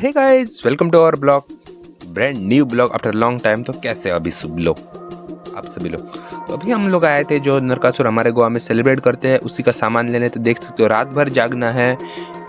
Hey guys, welcome to our blog, brand new blog after long time. तो कैसे हो अभी सब लोग, आप सभी लोग? तो अभी हम लोग आए थे जो नरकासुर हमारे गोवा में सेलिब्रेट करते हैं, उसी का सामान लेने। तो देख सकते हो रात भर जागना है।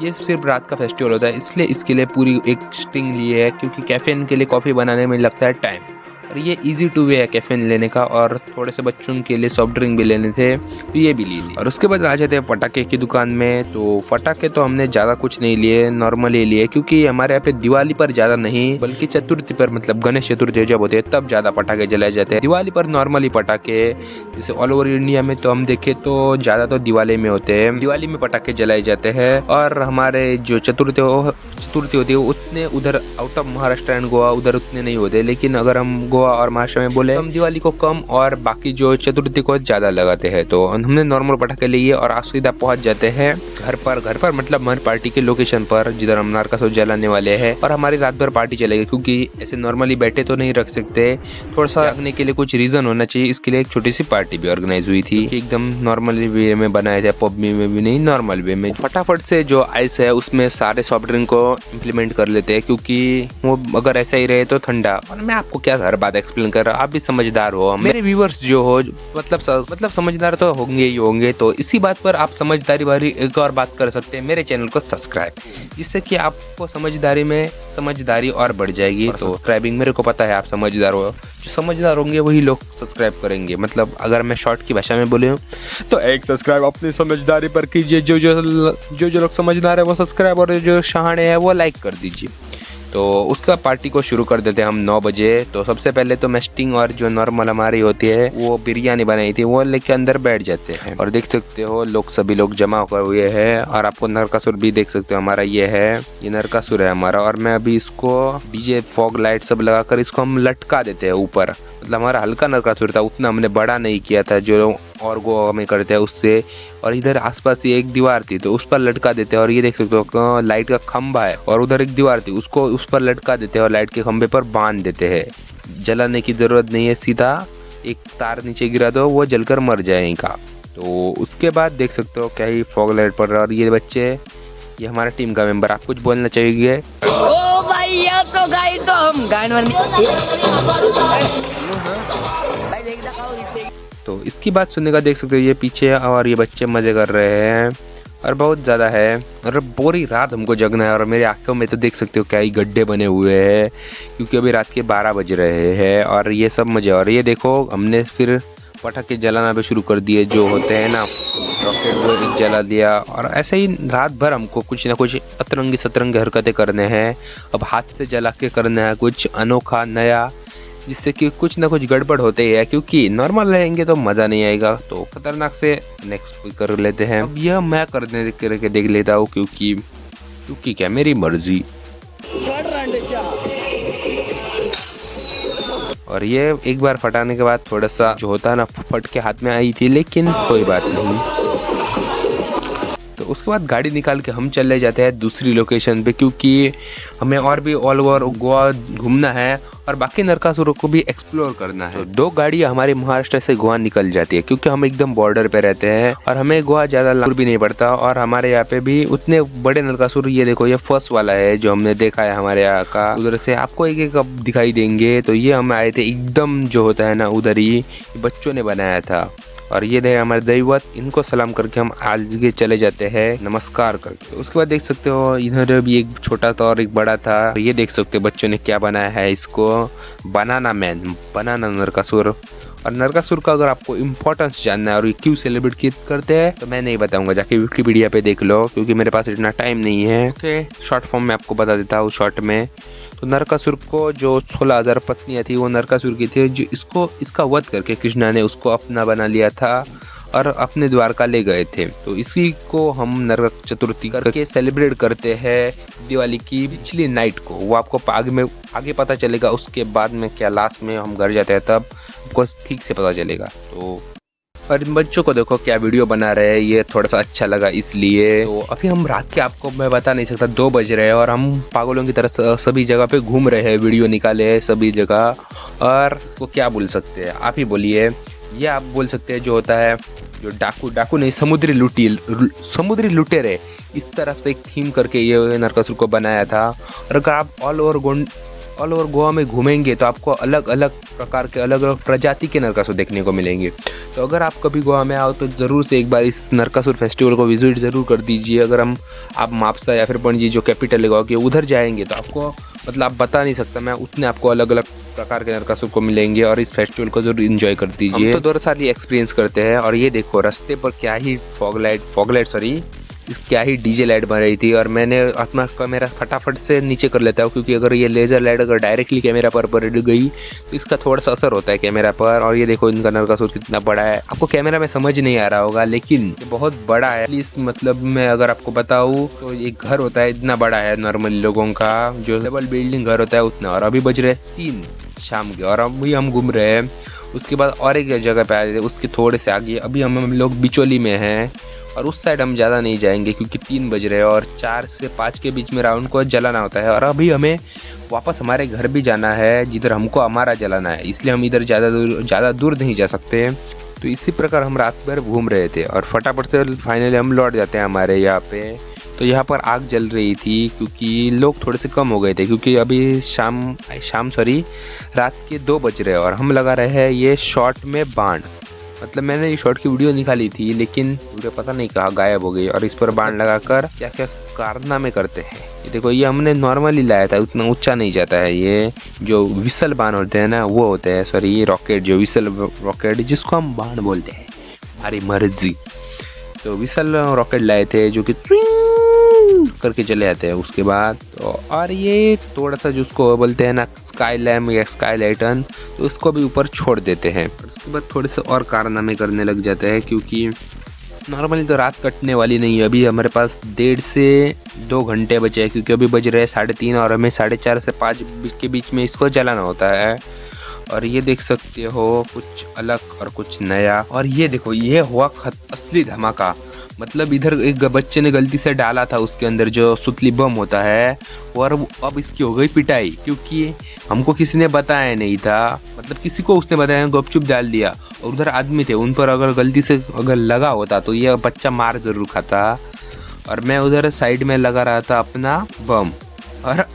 ये सिर्फ रात का फेस्टिवल होता है, इसलिए इसके लिए पूरी एक स्टिंग लिए है, क्योंकि कैफीन के लिए कॉफ़ी बनाने में लगता है टाइम। और ये इजी टू वे है कैफीन लेने का। और थोड़े से बच्चों के लिए सॉफ्ट ड्रिंक भी लेने थे, तो ये भी ले लिए। और उसके बाद आ जाते हैं पटाखे की दुकान में। तो पटाखे तो हमने ज़्यादा कुछ नहीं लिए, नॉर्मली लिए, क्योंकि हमारे यहाँ पे दिवाली पर ज़्यादा नहीं बल्कि चतुर्थी पर, मतलब गणेश चतुर्थी जब होती है तब ज़्यादा पटाखे जलाए जाते हैं। दिवाली पर नॉर्मली पटाखे, जैसे ऑल ओवर इंडिया में तो हम देखें तो ज़्यादा तो दिवाली में होते हैं, दिवाली में पटाखे जलाए जाते हैं। और हमारे जो चतुर्थी होती है उतने उधर out of Maharashtra and Goa उधर उतने नहीं होते। लेकिन अगर हम गोवा और महाराष्ट्र में बोले, हम दिवाली को कम और बाकी जो चतुर्थी को ज्यादा लगाते हैं। तो हमने नॉर्मल पटाखे लिए और आज सीधा पहुंच जाते हैं घर पर मतलब हमारी पार्टी के लोकेशन पर, जिधर हम नरकासुर जलाने वाले हैं। और हमारी रात भर पार्टी चलेगी, क्योंकि ऐसे नॉर्मली बैठे तो नहीं रख सकते, थोड़ा सा रखने के लिए कुछ रीजन होना चाहिए। इसके लिए एक छोटी सी पार्टी भी ऑर्गेनाइज हुई थी, एकदम नॉर्मली वे में बनाए थे, पब में भी नहीं, नॉर्मल वे में। फटाफट से जो आइस है उसमें सारे सॉफ्ट ड्रिंक को इम्प्लीमेंट कर लेते हैं, क्योंकि वो अगर ऐसा ही रहे तो ठंडा। और मैं आपको क्या हर बात एक्सप्लेन कर रहा हूँ, आप भी समझदार हो, मेरे व्यूअर्स जो हो मतलब समझदार तो होंगे ही होंगे। तो इसी बात पर आप समझदारी वाली एक और बात कर सकते हैं, मेरे चैनल को सब्सक्राइब, जिससे कि आपको समझदारी और बढ़ जाएगी। तो सब्सक्राइबिंग, मेरे को पता है आप समझदार हो, जो समझदार होंगे वही लोग सब्सक्राइब करेंगे। मतलब अगर मैं शॉर्ट की भाषा में बोले तो एक सब्सक्राइब अपनी समझदारी पर कीजिए, जो लोग समझदार है वो सब्सक्राइब, और जो शहाणे है वो लाइक कर दीजिए। तो उसका पार्टी को शुरू कर देते हैं हम 9 बजे। तो सबसे पहले तो मेस्टिंग और जो नॉर्मल हमारी होती है वो बिरयानी बनाई थी, वो लेके अंदर बैठ जाते हैं। और देख सकते हो सभी लोग जमा होकर हुए हैं। और आपको नरकासुर भी देख सकते हो, हमारा ये नरकासुर है हमारा। और मैं अभी इसको डीजे फॉग लाइट सब लगाकर इसको हम लटका देते हैं ऊपर। मतलब हमारा हल्का नरकासुर था, उतना हमने बड़ा नहीं किया था जो और गोवा में करते हैं उससे। और इधर आसपास एक दीवार थी तो उस पर लटका देते हैं। और ये देख सकते हो लाइट का खंभा है, और उधर एक दीवार थी उसको उस पर लटका देते हैं और लाइट के खंभे पर बांध देते हैं। जलाने की जरूरत नहीं है, सीधा एक तार नीचे गिरा दो, वो जलकर मर जाएगा। तो उसके बाद देख सकते हो क्या ही फॉग लाइट पड़ रहा है। और ये बच्चे, ये हमारा टीम का मेंबर, आप कुछ बोलना चाहिए? ओ भाई ये तो गाय तो हम गायन तो इसकी बात सुनने का देख सकते हो ये पीछे, और ये बच्चे मजे कर रहे हैं और बहुत ज़्यादा है। और पूरी रात हमको जगना है। और मेरी आंखों में तो देख सकते हो क्या ही गड्ढे बने हुए हैं, क्योंकि अभी रात के 12 बज रहे हैं। और ये सब मजे। और ये देखो हमने फिर पटाखे जलाना भी शुरू कर दिए, जो होते हैं ना रॉकेट, वो एक जला दिया। और ऐसे ही रात भर हमको कुछ ना कुछ अतरंगी सतरंगी हरकतें करने हैं। अब हाथ से जला के करना है कुछ अनोखा नया, जिससे कि कुछ ना कुछ गड़बड़ होते ही है, क्योंकि नॉर्मल रहेंगे तो मज़ा नहीं आएगा। तो खतरनाक से नेक्स्ट कर लेते हैं। अब यह मैं करने करके देख लेता हूँ, क्योंकि क्या मेरी मर्जी। और ये एक बार फटाने के बाद थोड़ा सा जो होता है ना फट के हाथ में आई थी, लेकिन कोई बात नहीं। तो उसके बाद गाड़ी निकाल के हम चले जाते हैं दूसरी लोकेशन पे, क्योंकि हमें और भी ऑल ओवर गोवा घूमना है और बाकी नरकासुरों को भी एक्सप्लोर करना है। तो 2 गाड़ियाँ हमारी महाराष्ट्र से गोवा निकल जाती है, क्योंकि हम एकदम बॉर्डर पे रहते हैं और हमें गोवा ज़्यादा दूर भी नहीं पड़ता। और हमारे यहाँ पे भी उतने बड़े नरकासुर, ये देखो ये फर्स्ट वाला है जो हमने देखा है हमारे यहाँ का, उधर से आपको एक एक अब दिखाई देंगे। तो ये हम आए थे एकदम जो होता है ना उधर ही, बच्चों ने बनाया था। और ये रहे हमारे दैवत, इनको सलाम करके हम आगे चले जाते हैं नमस्कार करके। तो उसके बाद देख सकते हो इधर भी एक छोटा था और एक बड़ा था। ये देख सकते हो बच्चों ने क्या बनाया है, इसको बनाना नरकासुर। और नरकासुर का अगर आपको इम्पोर्टेंस जानना है और ये क्यों सेलिब्रेट करते हैं तो मैं नहीं बताऊंगा, जाके विकिपीडिया पे देख लो, क्योंकि मेरे पास इतना टाइम नहीं है। ओके, शॉर्ट फॉर्म में आपको बता देता हूँ शॉर्ट में। तो नरकासुर को जो 16,000 पत्नियां थी वो नरकासुर की थी, जो इसका वध करके कृष्णा ने उसको अपना बना लिया था और अपने द्वारका ले गए थे। तो इसी को हम नरक चतुर्थी करके सेलिब्रेट करते हैं दिवाली की पिछली नाइट को। वो आपको आगे पता चलेगा, उसके बाद में क्या लास्ट में हम घर जाते हैं तब आपको ठीक से पता चलेगा। तो और इन बच्चों को देखो क्या वीडियो बना रहे हैं, ये थोड़ा सा अच्छा लगा इसलिए। तो अभी हम रात के आपको मैं बता नहीं सकता, 2 बज रहे हैं और हम पागलों की तरह सभी जगह पे घूम रहे हैं, वीडियो निकाले हैं सभी जगह। और इसको क्या बोल सकते हैं, आप ही बोलिए। ये आप बोल सकते हैं जो होता है जो डाकू नहीं, समुद्री लुटेरे, इस तरह से एक थीम करके ये नरकासुर को बनाया था। और अगर आप ऑल ओवर गोवा में घूमेंगे तो आपको अलग अलग प्रकार के, अलग अलग प्रजाति के नरकासुर देखने को मिलेंगे। तो अगर आप कभी गोवा में आओ तो ज़रूर से एक बार इस नरकासुर फेस्टिवल को विजिट ज़रूर कर दीजिए। अगर आप मापसा या फिर पणजी जो कैपिटल है गोवा की, उधर जाएंगे तो आपको मतलब आप बता नहीं सकता मैं, उतने आपको अलग अलग प्रकार के नरकासुर को मिलेंगे। और इस फेस्टिवल को जरूर एंजॉय कर दीजिए। हम तो 2 साल ही एक्सपीरियंस करते हैं। और ये देखो रास्ते पर क्या ही क्या ही डीजे लाइट बन रही थी। और मैंने अपना कैमरा फटाफट से नीचे कर लेता हूँ, क्योंकि अगर ये लेज़र लाइट अगर डायरेक्टली कैमरा पर पड़ गई तो इसका थोड़ा सा असर होता है कैमरा पर। और ये देखो इनका नरकासुर कितना बड़ा है, आपको कैमरा में समझ नहीं आ रहा होगा, लेकिन ये बहुत बड़ा है। प्लीज़ मतलब मैं अगर आपको बताऊँ तो एक घर होता है इतना बड़ा है नॉर्मली लोगों का, जो डबल बिल्डिंग घर होता है उतना। और अभी बज रहे 3 शाम के और अभी हम घूम रहे हैं। उसके बाद और एक जगह पे आए थे, उसके थोड़े से आगे अभी हम लोग बिचौली में हैं। और उस साइड हम ज़्यादा नहीं जाएंगे क्योंकि 3 बज रहे हैं और 4 से 5 के बीच में राउंड को जलाना होता है। और अभी हमें वापस हमारे घर भी जाना है, जिधर हमको हमारा जलाना है, इसलिए हम इधर ज़्यादा दूर नहीं जा सकते। तो इसी प्रकार हम रात भर घूम रहे थे और फटाफट से फाइनली हम लौट जाते हैं हमारे यहाँ पे। तो यहाँ पर आग जल रही थी क्योंकि लोग थोड़े से कम हो गए थे, क्योंकि अभी रात के 2 बज रहे हैं और हम लगा रहे हैं ये शॉर्ट में बाण। मतलब मैंने ये शॉर्ट की वीडियो निकाली थी, लेकिन वीडियो पता नहीं कहाँ गायब हो गई। और इस पर बाण लगाकर क्या क्या कारनामे करते हैं। ये देखो, ये हमने नॉर्मली लाया था, उतना ऊंचा नहीं जाता है। ये जो विसल बाण होते हैं ना, वो होते हैं, सॉरी ये रॉकेट, जो विसल रॉकेट जिसको हम बाण बोलते हैं, हमारी मर्जी। तो विसल रॉकेट लाए थे जो कि करके चले जाते हैं उसके बाद। तो और ये थोड़ा सा जिसको बोलते हैं ना स्काई लैम्प या स्काई लाइटन, तो उसको भी ऊपर छोड़ देते हैं। उसके बाद थोड़े से और कारनामे करने लग जाते हैं, क्योंकि नॉर्मली तो रात कटने वाली नहीं है। अभी हमारे पास 1.5 से 2 घंटे बचे हैं, क्योंकि अभी बज रहे हैं 3:30 और हमें 4:30 से 5 के बीच में इसको जलाना होता है। और ये देख सकते हो कुछ अलग और कुछ नया। और ये देखो, ये हुआ असली धमाका। मतलब इधर एक बच्चे ने गलती से डाला था उसके अंदर जो सुतली बम होता है, और अब इसकी हो गई पिटाई, क्योंकि हमको किसी ने बताया नहीं था। मतलब किसी को उसने बताया, गुपचुप डाल दिया। और उधर आदमी थे, उन पर अगर गलती से अगर लगा होता तो ये बच्चा मार जरूर खाता। और मैं उधर साइड में लगा रहा था अपना बम,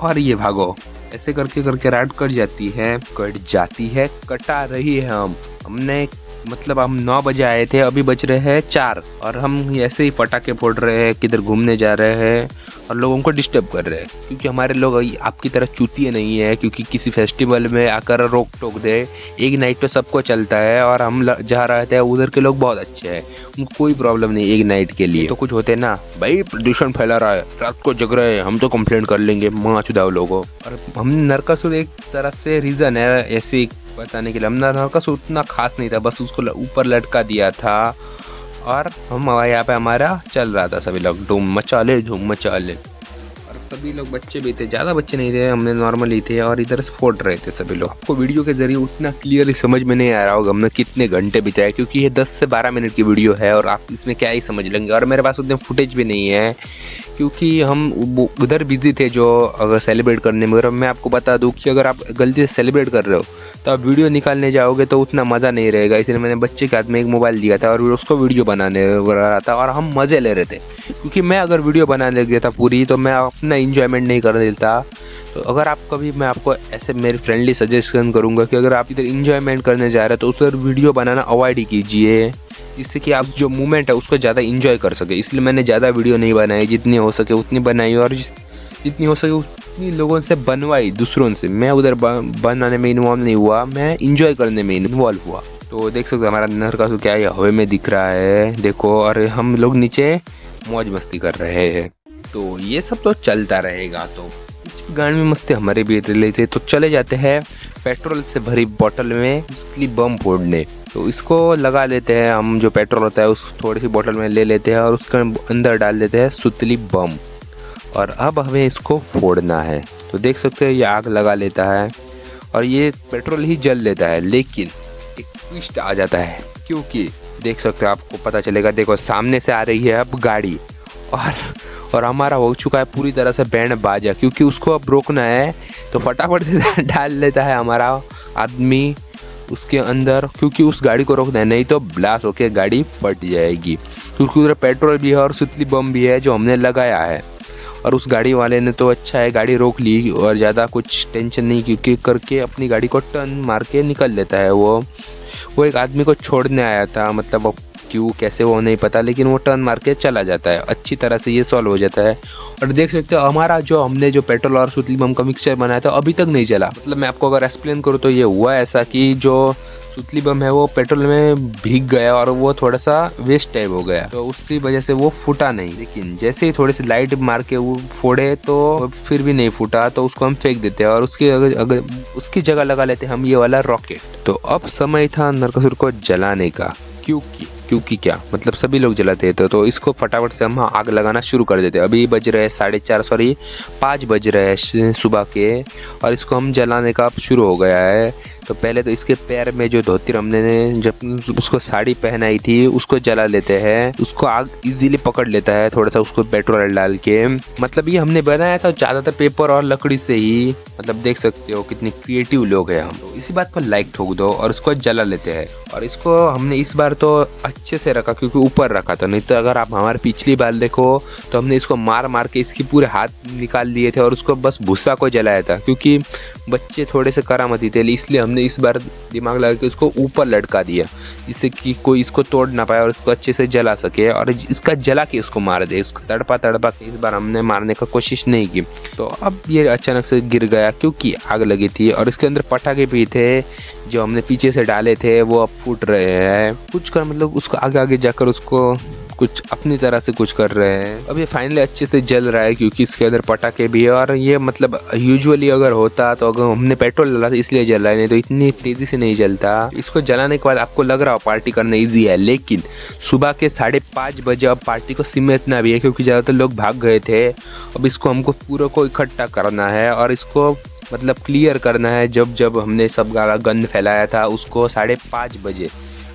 और ये भागो। ऐसे करके करके रात कट जाती है, कटा रही है। हमने मतलब हम 9 बजे आए थे, अभी बज रहे हैं 4 और हम ऐसे ही पटाखे फोड़ रहे हैं, किधर घूमने जा रहे हैं और लोगों को डिस्टर्ब कर रहे हैं। क्योंकि हमारे लोग आपकी तरह चूतिए नहीं है, क्योंकि किसी फेस्टिवल में आकर रोक टोक दे। एक नाइट तो सबको चलता है, और हम जहाँ रहते हैं उधर के लोग बहुत अच्छे हैं, उनको कोई प्रॉब्लम नहीं एक नाइट के लिए। तो कुछ होते ना, भाई प्रदूषण फैला रहा है, रात को जग रहे हैं, हम तो कंप्लेंट कर लेंगे, माँ चुदाओ लोगों। और हम नरकासुर एक तरह से रीज़न है ऐसे बताने के लिए। हम नरकासुर उतना खास नहीं था, बस उसको ऊपर लटका दिया था और हम यहाँ पे हमारा चल रहा था, सभी लोग धूम मचा ले। और सभी लोग बच्चे भी थे, ज़्यादा बच्चे नहीं थे, हमने नॉर्मली थे और इधर से फोड़ रहे थे सभी लोग। आपको वीडियो के जरिए उतना क्लियरली समझ में नहीं आ रहा होगा हमने कितने घंटे बिताए, क्योंकि ये 10 से 12 मिनट की वीडियो है और आप इसमें क्या ही समझ लेंगे। और मेरे पास उतने फुटेज भी नहीं है, क्योंकि हम उधर बिजी थे जो अगर सेलिब्रेट करने में। और मैं आपको बता दूं कि अगर आप गलती से सेलिब्रेट कर रहे हो तो आप वीडियो निकालने जाओगे तो उतना मज़ा नहीं रहेगा। इसलिए मैंने बच्चे के हाथ में एक मोबाइल दिया था और उसको वीडियो बनाने रहा था और हम मज़े ले रहे थे। क्योंकि मैं अगर वीडियो बनाने लग गया था पूरी, तो मैं अपना इंजॉयमेंट नहीं कर देता। तो अगर आप कभी, मैं आपको ऐसे मेरी फ्रेंडली सजेशन करूँगा कि अगर आप इधर इंजॉयमेंट करने जा रहे हो तो उस पर वीडियो बनाना अवॉइड ही कीजिए, जिससे कि आप जो मूवमेंट है उसको ज़्यादा इंजॉय कर सके। इसलिए मैंने ज़्यादा वीडियो नहीं बनाई, जितनी हो सके उतनी बनाई और जितनी हो सके उतनी लोगों से बनवाई, दूसरों से। मैं उधर बनाने में इन्वॉल्व नहीं हुआ, मैं इंजॉय करने में इन्वॉल्व हुआ। तो देख सकते हो हमारा नरकासुर क्या है, हवा में दिख रहा है देखो, और हम लोग नीचे मौज मस्ती कर रहे हैं। तो ये सब तो चलता रहेगा। तो गाने में मस्ती हमारे भी रही थे। तो चले जाते हैं पेट्रोल से भरी बोतल में सुतली बम फोड़ने। तो इसको लगा लेते हैं हम, जो पेट्रोल होता है उस थोड़ी सी बोतल में ले लेते हैं और उसके अंदर डाल देते हैं सुतली बम। और अब हमें इसको फोड़ना है। तो देख सकते हैं ये आग लगा लेता है और ये पेट्रोल ही जल लेता है, लेकिन एक ट्विस्ट आ जाता है। क्योंकि देख सकते हो, आपको पता चलेगा, देखो सामने से आ रही है अब गाड़ी और हमारा हो चुका है पूरी तरह से बैंड बाजा। क्योंकि उसको अब रोकना है तो फटाफट से डाल लेता है हमारा आदमी उसके अंदर, क्योंकि उस गाड़ी को रोकना है, नहीं तो ब्लास्ट होकर गाड़ी फट जाएगी। क्योंकि उधर पेट्रोल भी है और सुतली बम भी है जो हमने लगाया है। और उस गाड़ी वाले ने तो अच्छा है गाड़ी रोक ली और ज़्यादा कुछ टेंशन नहीं क्योंकि करके अपनी गाड़ी को टर्न मार के निकल लेता है। वो एक आदमी को छोड़ने आया था, मतलब वो क्यों कैसे वो नहीं पता, लेकिन वो टर्न मार के चला जाता है। अच्छी तरह से ये सॉल्व हो जाता है। और देख सकते हो हमारा हमने जो पेट्रोल और सुतली बम का मिक्सचर बनाया था अभी तक नहीं चला। मतलब मैं आपको अगर एक्सप्लेन करूँ तो ये हुआ ऐसा कि जो सुतली बम है वो पेट्रोल में भीग गया और वो थोड़ा सा वेस्ट टाइप हो गया, तो उसकी वजह से वो फूटा नहीं। लेकिन जैसे ही थोड़ी सी लाइट मार के वो फोड़े तो फिर भी नहीं फूटा, तो उसको हम फेंक देते हैं और अगर उसकी जगह लगा लेते हैं हम ये वाला रॉकेट। तो अब समय था नरकासुर को जलाने का। क्योंकि क्या मतलब सभी लोग जलाते हैं तो इसको फटाफट से हम आग लगाना शुरू कर देते हैं। अभी बज रहे 5 बज रहे हैं सुबह के और इसको हम जलाने का शुरू हो गया है। तो पहले तो इसके पैर में जो धोती हमने जब उसको साड़ी पहनाई थी उसको जला लेते हैं। उसको आग इजीली पकड़ लेता है थोड़ा सा उसको पेट्रोल डाल के। मतलब ये हमने बनाया था ज़्यादातर पेपर और लकड़ी से ही। मतलब देख सकते हो कितने क्रिएटिव लोग हैं हम। तो इसी बात पर लाइक ठोक दो और उसको जला लेते हैं। और इसको हमने इस बार तो अच्छे से रखा क्योंकि ऊपर रखा था, नहीं तो अगर आप हमारे पिछली बार देखो तो हमने इसको मार के इसकी पूरे हाथ निकाल दिए थे और उसको बस भूसा को जलाया था। क्योंकि बच्चे थोड़े से करामती थे इसलिए हमने इस बार दिमाग लगा के उसको ऊपर लटका दिया जिससे कि कोई इसको तोड़ ना पाए और इसको अच्छे से जला सके और इसका जला के उसको मार दे। इसको तड़पा के इस बार हमने मारने का कोशिश नहीं की। तो अब ये अचानक से गिर गया क्योंकि आग लगी थी और इसके अंदर पटाखे भी थे जो हमने पीछे से डाले थे, वो अब फूट रहे हैं। कुछ कर मतलब उसको आगे जाकर उसको कुछ अपनी तरह से कुछ कर रहे हैं। अब ये फाइनली अच्छे से जल रहा है क्योंकि इसके अंदर पटाखे भी है। और ये मतलब यूजुअली अगर होता तो अगर हमने पेट्रोल डाला था इसलिए जल रहा है, नहीं तो इतनी तेजी से नहीं जलता। इसको जलाने के बाद आपको लग रहा हो पार्टी करना ईजी है, लेकिन सुबह के 5:30 बजे अब पार्टी को सिमटना भी है क्योंकि ज़्यादातर लोग भाग गए थे। अब इसको हमको पूरा को इकट्ठा करना है और इसको मतलब क्लियर करना है। जब हमने सब गंद फैलाया था उसको 5:30 बजे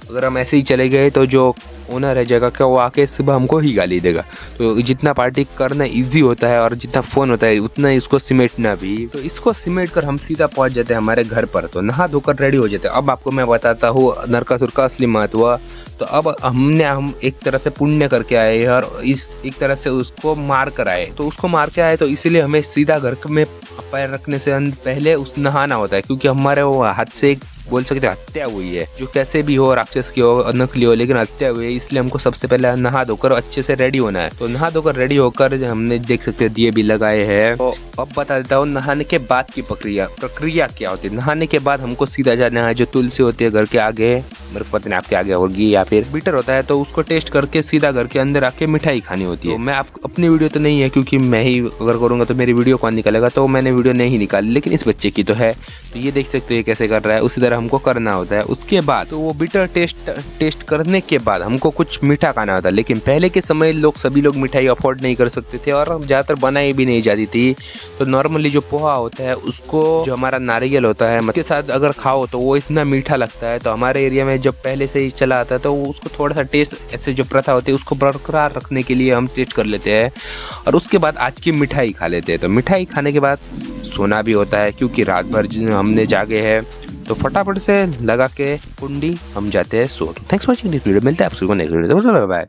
अगर हम ऐसे ही चले गए तो जो ओनर है जगह का वो आके सुबह हमको ही गाली देगा। तो जितना पार्टी करना इजी होता है और जितना फ़ोन होता है उतना इसको सिमेटना भी। तो इसको सिमेट कर हम सीधा पहुंच जाते हैं हमारे घर पर। तो नहा धोकर रेडी हो जाते हैं। अब आपको मैं बताता हूँ नरकासुर का असली महत्व। तो अब हम एक तरह से पुण्य करके आए और इस एक तरह से उसको मार कर आए। तो उसको मार के आए तो इसीलिए हमें सीधा घर में पैर रखने से पहले उस नहाना होता है क्योंकि हमारे वो हाथ से बोल सकते हत्या हुई है, जो कैसे भी हो, राक्षस की हो नकली हो, लेकिन हत्या हुई है। इसलिए हमको सबसे पहले नहा धोकर अच्छे से रेडी होना है। तो नहा धोकर रेडी होकर हमने देख सकते हैं दिए भी लगाए हैं। तो अब बता देता हूँ नहाने के बाद की प्रक्रिया क्या होती है। नहाने के बाद हमको सीधा जाना है जो तुलसी होती है घर के आगे, मेरे को पता नहीं आपके आगे होगी या फिर बीटर होता है, तो उसको टेस्ट करके सीधा घर के अंदर आके मिठाई खानी होती है। तो मैं अपनी वीडियो तो नहीं है क्योंकि मैं ही अगर करूँगा तो मेरी वीडियो कौन निकालेगा, तो मैंने वीडियो नहीं निकाली, लेकिन इस बच्चे की तो है। तो ये देख सकते हो ये कैसे कर रहा है, उसी तरह हमको करना होता है। उसके बाद तो वो बिटर टेस्ट करने के बाद हमको कुछ मीठा खाना होता है। लेकिन पहले के समय सभी लोग मिठाई अफोर्ड नहीं कर सकते थे और ज़्यादातर बनाई भी नहीं जाती थी। तो नॉर्मली जो पोहा होता है उसको जो हमारा नारियल होता है उसके साथ अगर खाओ तो वो इतना मीठा लगता है। तो हमारे एरिया में जब पहले से ही चला आता है तो उसको थोड़ा सा टेस्ट ऐसे जो प्रथा होती है उसको बरकरार रखने के लिए हम टेस्ट कर लेते हैं और उसके बाद आज की मिठाई खा लेते हैं। तो मिठाई खाने के बाद सोना भी होता है क्योंकि रात भर हमने जागे हैं। तो फटाफट से लगा के कुंडी हम जाते हैं सो। Thanks for watching this video. मिलते हैं आपसे नेक्स्ट वीडियो। बाय।